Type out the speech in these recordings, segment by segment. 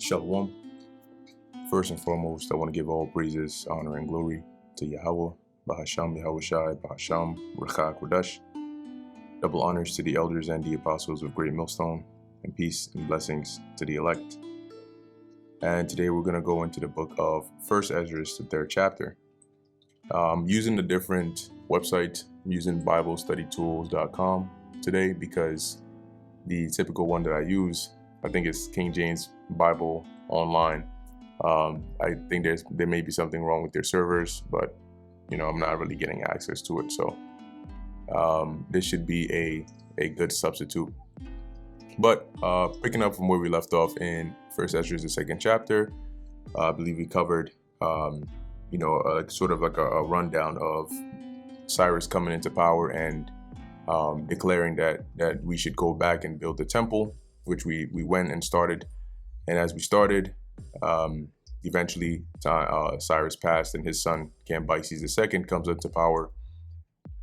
Shalom. First and foremost, I want to give all praises, honor, and glory to Yahweh, Bahasham Yahushai, Bahasham Rucha Kodash. Double honors to the elders and the apostles of Great Millstone, and peace and blessings to the elect. And today we're going to go into the book of First Esdras, the 3rd chapter. Using a different website, I'm using BibleStudyTools.com today because the typical one that I use, I think it's King James Bible Online. I think there may be something wrong with their servers, but I'm not really getting access to it. So this should be a good substitute. But picking up from where we left off in First Esdras, the 2nd chapter, I believe we covered sort of like a rundown of Cyrus coming into power and declaring that we should go back and build the temple, which we went and started. And as we started, eventually Cyrus passed and his son Cambyses II comes into power,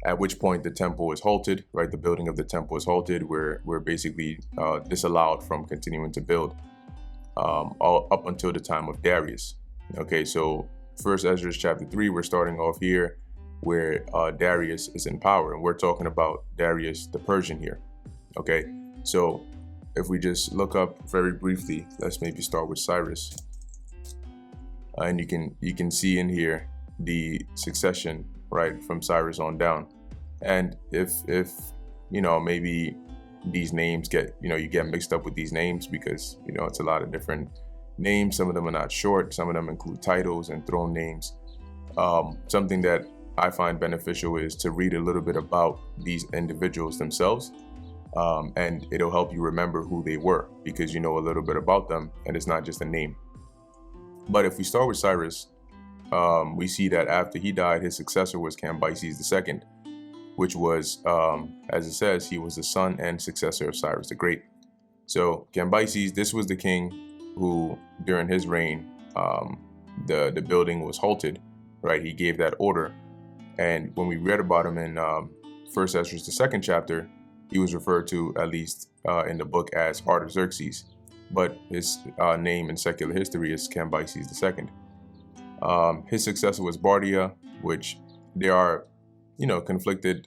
at which point the temple is halted, right? The building of the temple is halted. We're basically disallowed from continuing to build all up until the time of Darius. Okay, so First Esdras chapter 3, we're starting off here where Darius is in power, and we're talking about Darius the Persian here. Okay, so if we just look up very briefly, let's maybe start with Cyrus, and you can see in here the succession, right, from Cyrus on down. And if maybe these names you get mixed up with these names because it's a lot of different names. Some of them are not short, some of them include titles and throne names. Something that I find beneficial is to read a little bit about these individuals themselves, and it'll help you remember who they were because you know a little bit about them and it's not just a name. But if we start with Cyrus, we see that after he died, his successor was Cambyses II, which was, as it says, he was the son and successor of Cyrus the Great. So Cambyses, this was the king who, during his reign, the building was halted, right? He gave that order. And when we read about him in First Esdras, the 2nd chapter, he was referred to, at least in the book, as Artaxerxes. But his name in secular history is Cambyses II. His successor was Bardia, which there are, conflicted,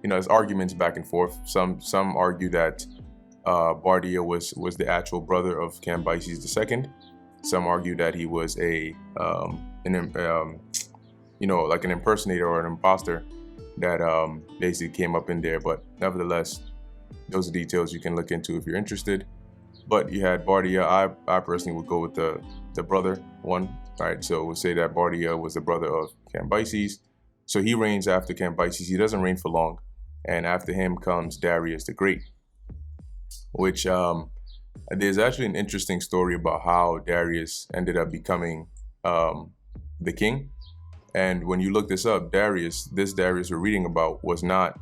there's arguments back and forth. Some argue that Bardia was the actual brother of Cambyses II. Some argue that he was like an impersonator or an imposter that basically came up in there. But nevertheless, those are details you can look into if you're interested. But you had Bardia. I personally would go with the brother one, right? So we'll say that Bardia was the brother of Cambyses. So he reigns after Cambyses. He doesn't reign for long. And after him comes Darius the Great, which there's actually an interesting story about how Darius ended up becoming the king. And when you look this up, this Darius we're reading about was not,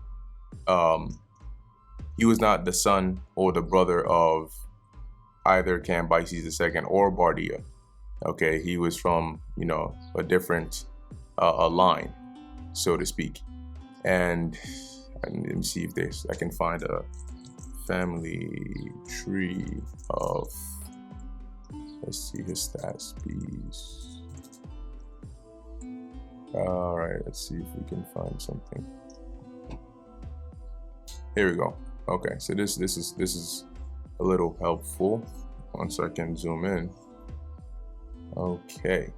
he was not the son or the brother of either Cambyses II or Bardia. Okay, he was from, a different a line, so to speak. And let me see if I can find a family tree of, let's see his stats, please. All right, let's see if we can find something. Here we go. Okay, so this is a little helpful. Once I can zoom in. Okay.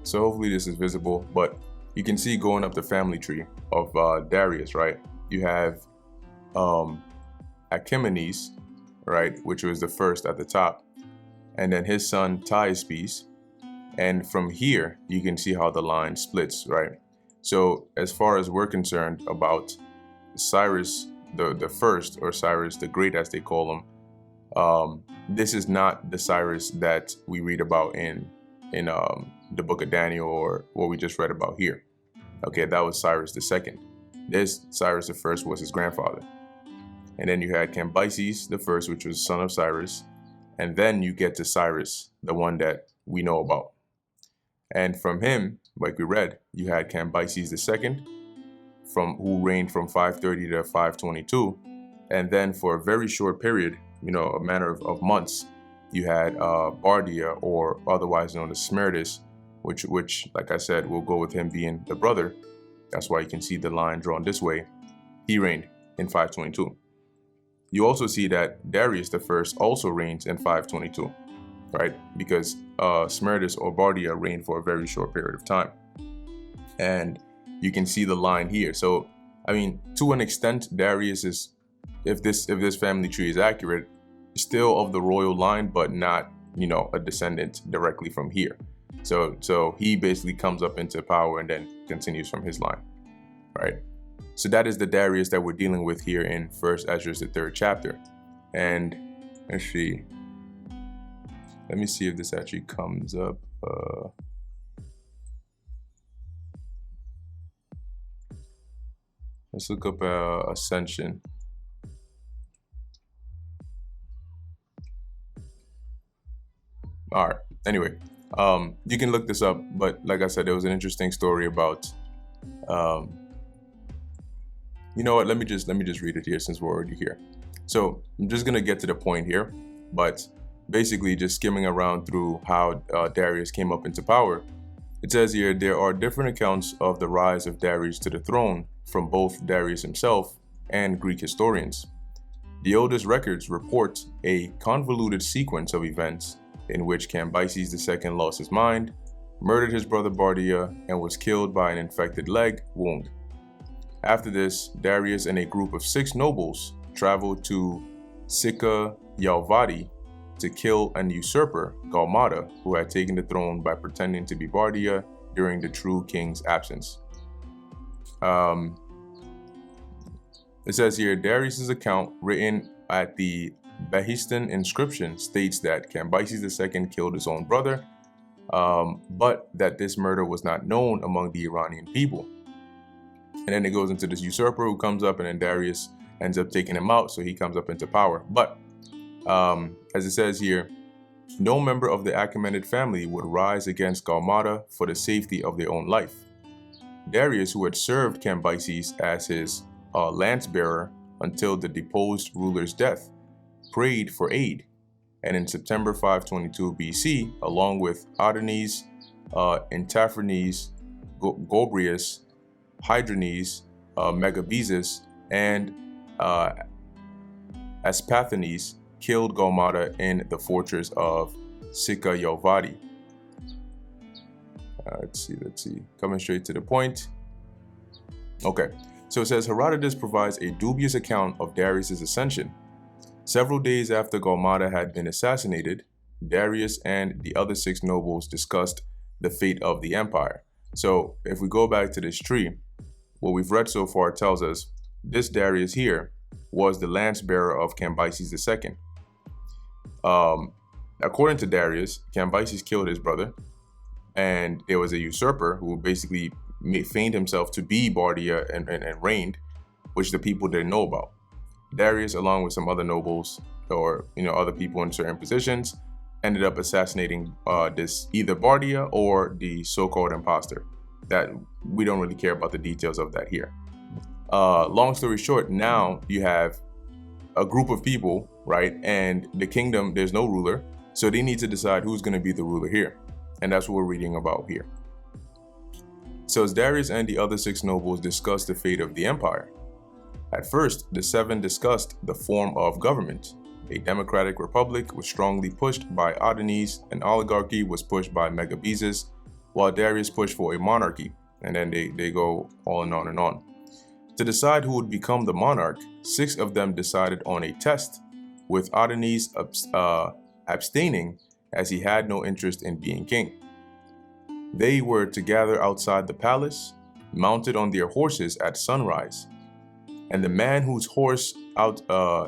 So hopefully this is visible, but you can see going up the family tree of Darius, right? You have Achaemenes, right, which was the first at the top, and then his son Thyespes. And from here, you can see how the line splits, right? So as far as we're concerned about Cyrus the first, or Cyrus the Great as they call him, this is not the Cyrus that we read about in the book of Daniel or what we just read about here. Okay, that was Cyrus II. This Cyrus the first was his grandfather. And then you had Cambyses the first, which was son of Cyrus. And then you get to Cyrus, the one that we know about. And from him, like we read, you had Cambyses II, who reigned from 530 to 522. And then for a very short period, a matter of months, you had Bardia, or otherwise known as Smerdis, which, like I said, will go with him being the brother. That's why you can see the line drawn this way. He reigned in 522. You also see that Darius the First also reigns in 522, right? Because Smerdis or Bardia reigned for a very short period of time. And you can see the line here. So, I mean, to an extent, Darius is, if this family tree is accurate, still of the royal line, but not, a descendant directly from here. So he basically comes up into power and then continues from his line, right? So that is the Darius that we're dealing with here in First Esdras, the 3rd chapter. And let's see. Let me see if this actually comes up. Let's look up Ascension. All right. Anyway, you can look this up, but like I said, there was an interesting story about. You know what? Let me just read it here since we're already here. So I'm just gonna get to the point here, but basically just skimming around through how Darius came up into power. It says here there are different accounts of the rise of Darius to the throne from both Darius himself and Greek historians. The oldest records report a convoluted sequence of events in which Cambyses II lost his mind, murdered his brother Bardia, and was killed by an infected leg wound. After this, Darius and a group of 6 nobles traveled to Sika Yalvadi to kill an usurper, Gaumata, who had taken the throne by pretending to be Bardia during the true king's absence. It says here, Darius's account written at the Behistun inscription states that Cambyses II killed his own brother, but that this murder was not known among the Iranian people. And then it goes into this usurper who comes up, and then Darius ends up taking him out, so he comes up into power. But as it says here, no member of the Achaemenid family would rise against Gaumata for the safety of their own life. Darius, who had served Cambyses as his lance bearer until the deposed ruler's death, prayed for aid, and in September 522 BC, along with Adonis, Intaphernes, Gobrius, Hydrones, Megabezus, and Aspathanes, killed Gaumata in the fortress of Sika Yalvadi. Let's see. Coming straight to the point. Okay, so it says Herodotus provides a dubious account of Darius's ascension. Several days after Gaumata had been assassinated, Darius and the other 6 nobles discussed the fate of the empire. So if we go back to this tree, what we've read so far tells us this Darius here was the lance bearer of Cambyses II. According to Darius, Cambyses killed his brother, and there was a usurper who basically feigned himself to be Bardia and reigned, which the people didn't know about. Darius, along with some other nobles or other people in certain positions, ended up assassinating this either Bardia or the so-called imposter. That we don't really care about the details of that here. Long story short, now you have a group of people, right? And the kingdom, there's no ruler, so they need to decide who's going to be the ruler here, and that's what we're reading about here. So as Darius and the other 6 nobles discussed the fate of the empire, at first the 7 discussed the form of government. A democratic republic was strongly pushed by Adonis, an oligarchy was pushed by Megabezus, while Darius pushed for a monarchy, and then they go on and on and on. To decide who would become the monarch, 6 of them decided on a test, with Adonis abstaining as he had no interest in being king. They were to gather outside the palace, mounted on their horses at sunrise, and the man whose horse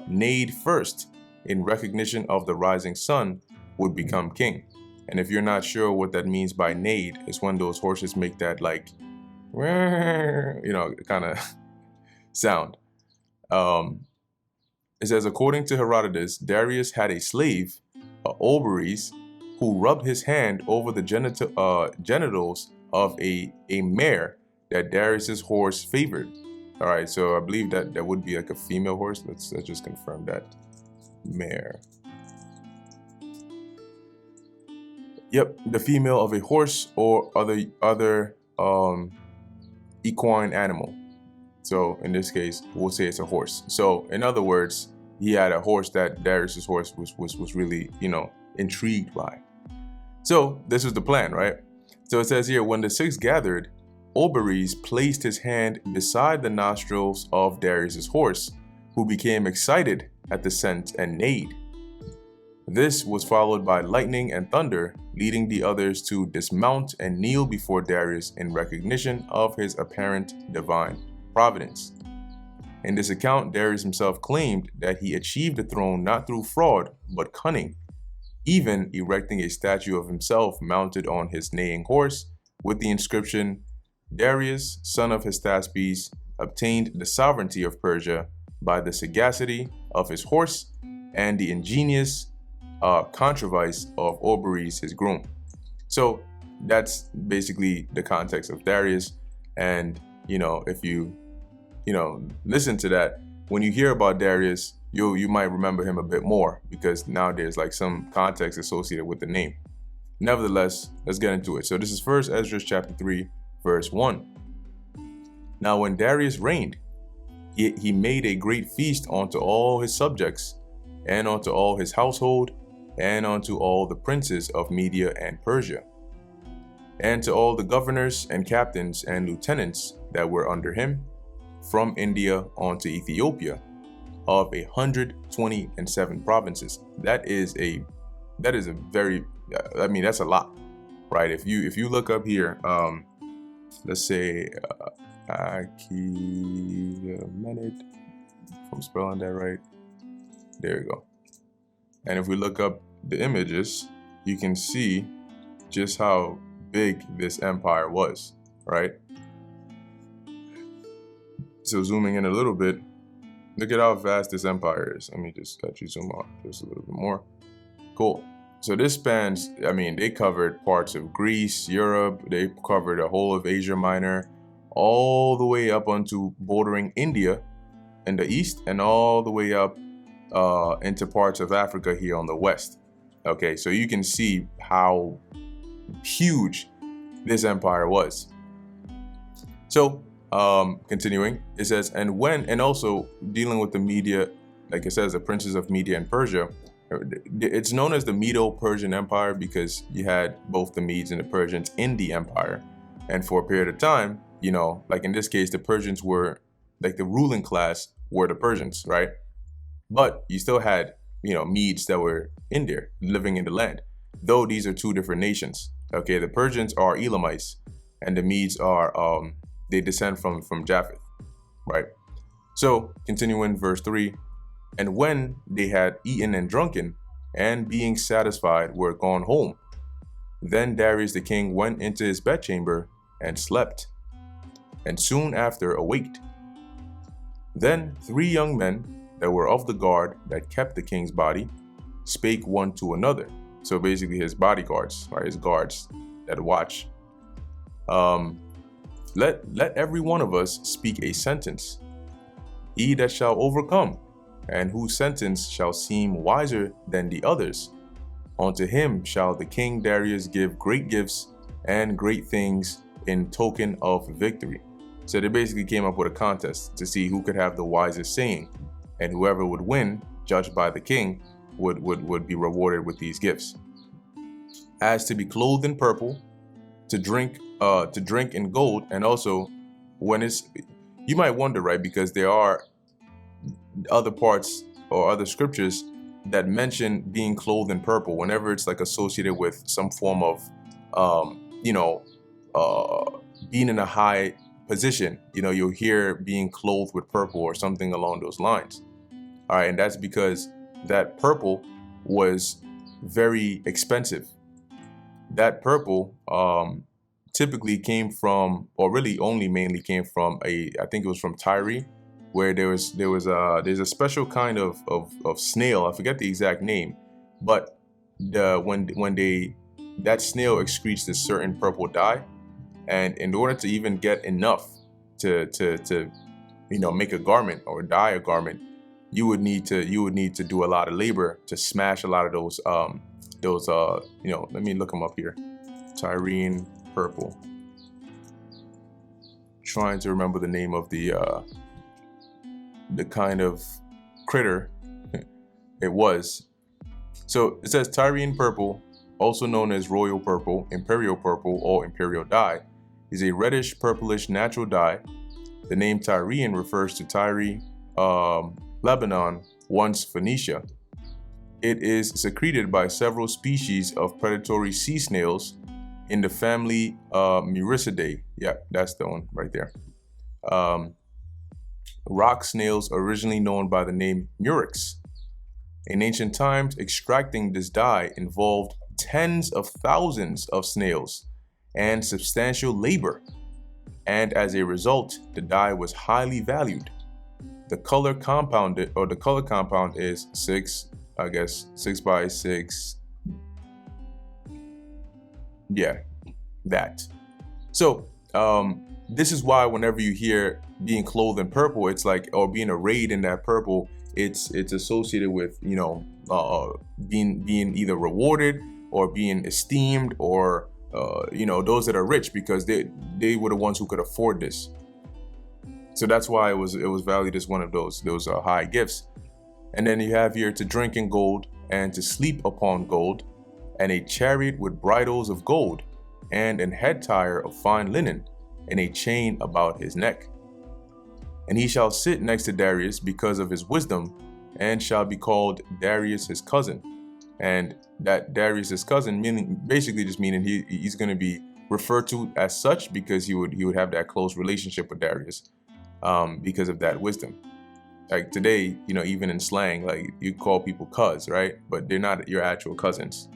neighed first in recognition of the rising sun would become king. And if you're not sure what that means by neighed, it's when those horses make that kind of sound. It says, according to Herodotus, Darius had a slave, Oberes, who rubbed his hand over the genitals of a mare that Darius's horse favored. All right, so I believe that would be like a female horse. Let's just confirm that. mare. Yep, the female of a horse or other equine animal. So in this case, we'll say it's a horse. So in other words, he had a horse that Darius's horse was really, intrigued by. So this was the plan, right? So it says here, when the six gathered, Oberes placed his hand beside the nostrils of Darius's horse, who became excited at the scent and neighed. This was followed by lightning and thunder, leading the others to dismount and kneel before Darius in recognition of his apparent divine providence. In this account, Darius himself claimed that he achieved the throne not through fraud, but cunning, even erecting a statue of himself mounted on his neighing horse with the inscription, Darius, son of Hystaspes, obtained the sovereignty of Persia by the sagacity of his horse and the ingenious contrivance of Oberes, his groom. So that's basically the context of Darius. And, if you, listen to that, when you hear about Darius, you might remember him a bit more because now there's like some context associated with the name. Nevertheless, let's get into it. So this is first Esdras chapter 3, verse 1. Now when Darius reigned, he made a great feast unto all his subjects, and unto all his household, and unto all the princes of Media and Persia, and to all the governors and captains and lieutenants that were under him, from India unto Ethiopia, of 127 provinces. That is a very, that's a lot, right? If you look up here, let's say Achaemenid, if I'm spelling that right, there you go. And if we look up the images, you can see just how big this empire was, right? So zooming in a little bit, look at how vast this empire is. Let me just let you zoom out just a little bit more. Cool. So this spans, they covered parts of Greece, Europe, they covered the whole of Asia Minor, all the way up onto bordering India in the east, and all the way up into parts of Africa here on the west. Okay, so you can see how huge this empire was. So continuing, it says, and also dealing with the Media, like it says, the princes of Media and Persia. It's known as the Medo-Persian Empire because you had both the Medes and the Persians in the empire. And for a period of time, like in this case, the Persians were, like the ruling class were the Persians, right? But you still had, Medes that were in there, living in the land. Though these are two different nations. Okay, the Persians are Elamites, and the Medes are, they descend from Japheth, right? So, continuing verse 3, and when they had eaten and drunken, and being satisfied were gone home, then Darius the king went into his bedchamber and slept, and soon after awaked. Then 3 young men that were of the guard that kept the king's body spake one to another. So basically his bodyguards, right, his guards that watch. Let every one of us speak a sentence. He that shall overcome, and whose sentence shall seem wiser than the others, unto him shall the king Darius give great gifts and great things in token of victory. So they basically came up with a contest to see who could have the wisest saying, and whoever would win, judged by the king, would be rewarded with these gifts. As to be clothed in purple, to drink in gold, and also when it's, you might wonder, right, because there are other parts or other scriptures that mention being clothed in purple whenever it's like associated with some form of being in a high position. You'll hear being clothed with purple or something along those lines. All right, and that's because that purple was very expensive. That purple typically came from, or really only mainly came from I think it was from Tyre, where there's a special kind of snail. I forget the exact name, but when that snail excretes this certain purple dye, and in order to even get enough to make a garment or dye a garment, you would need to do a lot of labor to smash a lot of those let me look them up here. Tyrrhene purple. Trying to remember the name of the kind of critter it was. So it says Tyrrhene purple, also known as royal purple, imperial purple, or imperial dye, is a reddish purplish natural dye. The name Tyrrhene refers to Tyre, Lebanon, once Phoenicia. It is secreted by several species of predatory sea snails in the family Muricidae. Yeah, that's the one right there. Rock snails originally known by the name murex. In ancient times, extracting this dye involved tens of thousands of snails and substantial labor. And as a result, the dye was highly valued. The color compound is 6 by 6. Yeah, that. So this is why whenever you hear being clothed in purple, it's like, or being arrayed in that purple, it's associated with, being either rewarded or being esteemed, or those that are rich, because they were the ones who could afford this. So that's why it was valued as one of those high gifts. And then you have here, to drink in gold and to sleep upon gold, and a chariot with bridles of gold, and an head tire of fine linen, and a chain about his neck. And he shall sit next to Darius because of his wisdom, and shall be called Darius his cousin. And that Darius his cousin, basically just meaning he's going to be referred to as such because he would have that close relationship with Darius, because of that wisdom. Like today, even in slang, like you call people cuz, right? But they're not your actual cousins.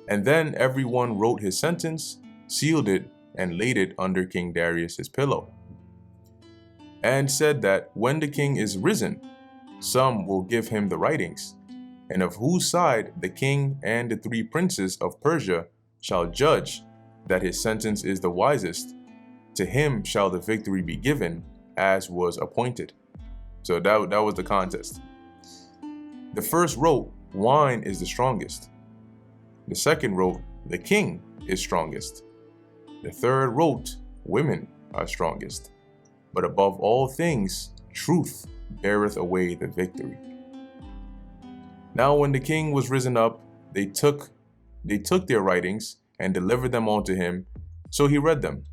And then everyone wrote his sentence, sealed it, and laid it under King Darius his pillow, and said that when the king is risen, some will give him the writings, and of whose side the king and the 3 princes of Persia shall judge that his sentence is the wisest, to him shall the victory be given, as was appointed. So that was the contest. The first wrote, wine is the strongest. The second wrote, the king is strongest. The third wrote, women are strongest. But above all things, truth beareth away the victory. Now when the king was risen up, they took their writings and delivered them unto him. So he read them.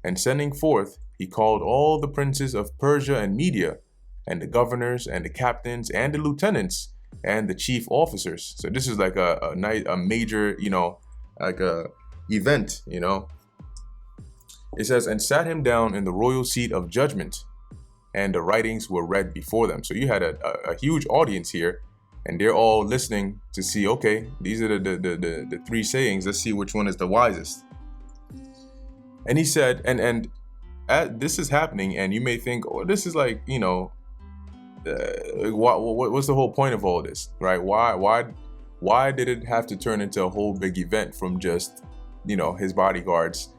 And sending forth, he called all the princes of Persia and Media, and the governors and the captains and the lieutenants and the chief officers. So this is like a major, like a event, It says, and sat him down in the royal seat of judgment, and the writings were read before them. So you had a huge audience here, and they're all listening to see, okay, these are the 3 sayings. Let's see which one is the wisest. And he said, and this is happening, and you may think, oh, this is like, what's the whole point of all this, right? Why did it have to turn into a whole big event from just, his bodyguards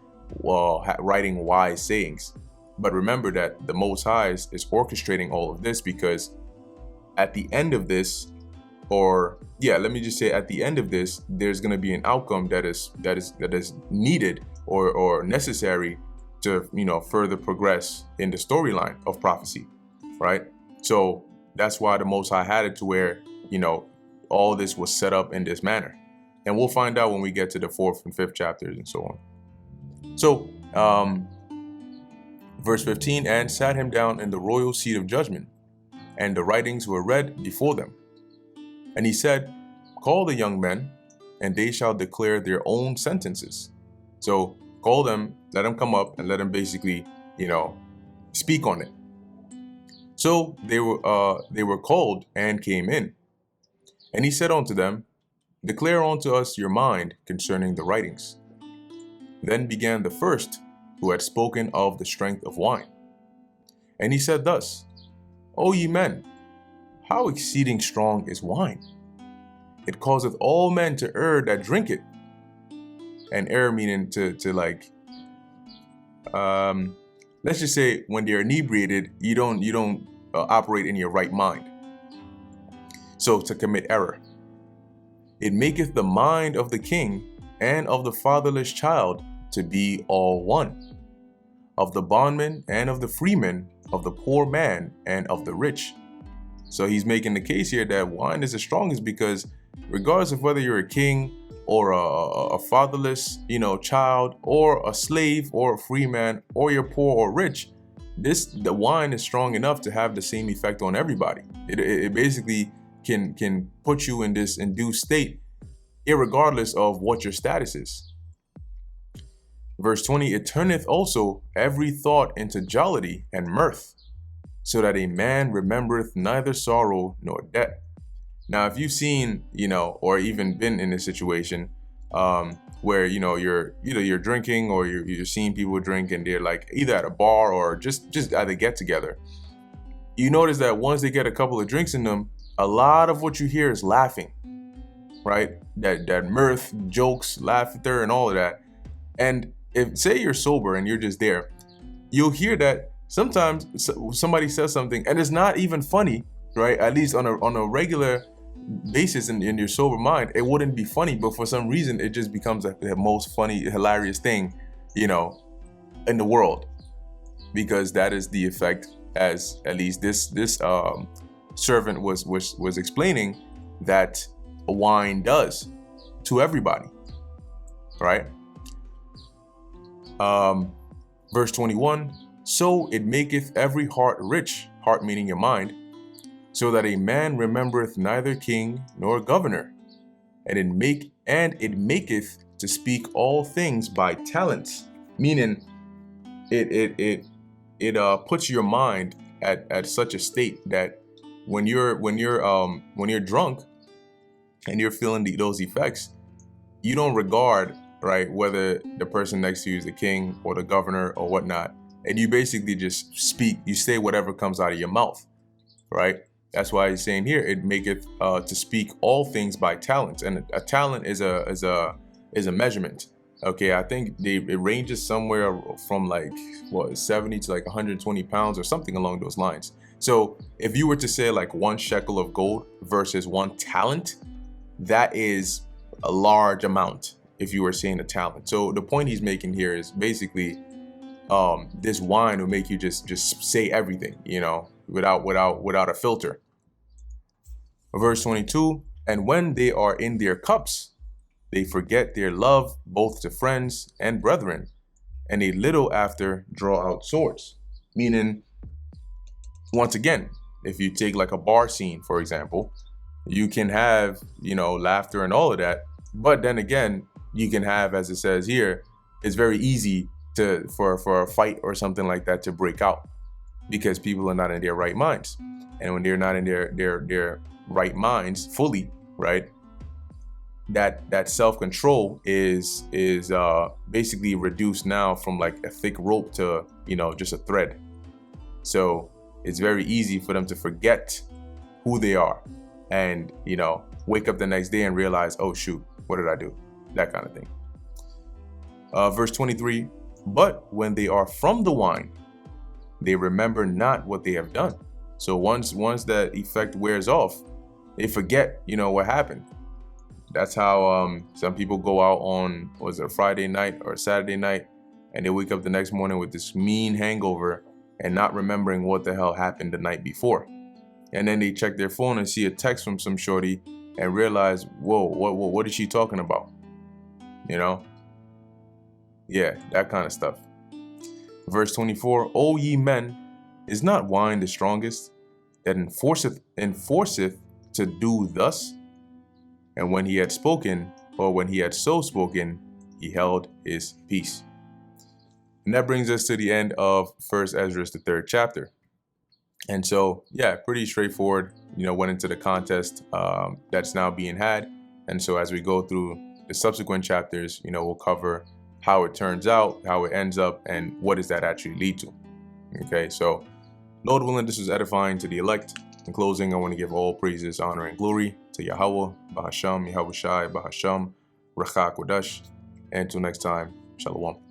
writing wise sayings? But remember that the Most High is orchestrating all of this, because at the end of this, at the end of this, there's going to be an outcome that is needed or necessary to further progress in the storyline of prophecy, right? So that's why the Most High had it to where all this was set up in this manner, and we'll find out when we get to the 4th and 5th chapters and so on. So verse 15, and sat him down in the royal seat of judgment, and the writings were read before them. And he said, call the young men, and they shall declare their own sentences. So call them, let them come up, and let them basically, speak on it. So they were called and came in. And he said unto them, declare unto us your mind concerning the writings. Then began the first, who had spoken of the strength of wine. And he said thus, O ye men, how exceeding strong is wine! It causeth all men to err that drink it. And err meaning to like, let's just say when they're inebriated, you don't operate in your right mind. So to commit error. It maketh the mind of the king and of the fatherless child to be all one, of the bondman and of the freeman, of the poor man and of the rich. So he's making the case here that wine is the strongest because regardless of whether you're a king or a fatherless, child, or a slave or a free man, or you're poor or rich, the wine is strong enough to have the same effect on everybody. It basically can put you in this induced state, irregardless of what your status is. Verse 20, it turneth also every thought into jollity and mirth, so that a man remembereth neither sorrow nor debt. Now, if you've seen, or even been in a situation where, you're drinking or you're seeing people drink and they're like either at a bar or just at a get together, you notice that once they get a couple of drinks in them, a lot of what you hear is laughing, right? That mirth, jokes, laughter, and all of that. And if say you're sober and you're just there, you'll hear that sometimes somebody says something and it's not even funny, right? At least on a regular basis in your sober mind, it wouldn't be funny, but for some reason it just becomes the most funny, hilarious thing, in the world, because that is the effect, as at least this servant was explaining, that wine does to everybody, right? Verse 21, so it maketh every heart rich, heart meaning your mind, so that a man remembereth neither king nor governor, and it maketh to speak all things by talents, meaning it puts your mind at such a state that when you're drunk and you're feeling those effects, you don't regard, right, whether the person next to you is the king or the governor or whatnot, and you basically just speak, you say whatever comes out of your mouth, right? That's why he's saying here, it maketh to speak all things by talents, and a talent is a measurement. Okay, I think it ranges somewhere from 70 to 120 pounds or something along those lines. So if you were to say 1 shekel of gold versus 1 talent, that is a large amount if you were saying a talent. So the point he's making here is basically this wine will make you just say everything, without a filter. Verse 22, and when they are in their cups, they forget their love both to friends and brethren, and a little after draw out swords. Meaning, once again, if you take a bar scene, for example, you can have, laughter and all of that. But then again, you can have, as it says here, it's very easy for a fight or something like that to break out because people are not in their right minds. And when they're not in their right minds fully, right, that self-control is basically reduced now from a thick rope to just a thread. So it's very easy for them to forget who they are and wake up the next day and realize, oh shoot, what did I do? That kind of thing. Verse 23, but when they are from the wine, they remember not what they have done. So once that effect wears off, they forget what happened. That's how some people go out on a Friday night or a Saturday night, and they wake up the next morning with this mean hangover and not remembering what the hell happened the night before. And then they check their phone and see a text from some shorty and realize, whoa, what is she talking about? Yeah, that kind of stuff. Verse 24, O ye men, is not wine the strongest, that enforceth to do thus? And when he had spoken, or when he had so spoken, he held his peace. And that brings us to the end of 1 Esdras, the 3rd chapter. And so, yeah, pretty straightforward, went into the contest that's now being had. And so as we go through the subsequent chapters, we'll cover how it turns out, how it ends up, and what does that actually lead to. Okay, so Lord willing, this is edifying to the elect. In closing, I want to give all praises, honor, and glory to Yahweh, Bahasham, Yahweh Shai, Bahasham, Rachak Wadash. And until next time, Shalom.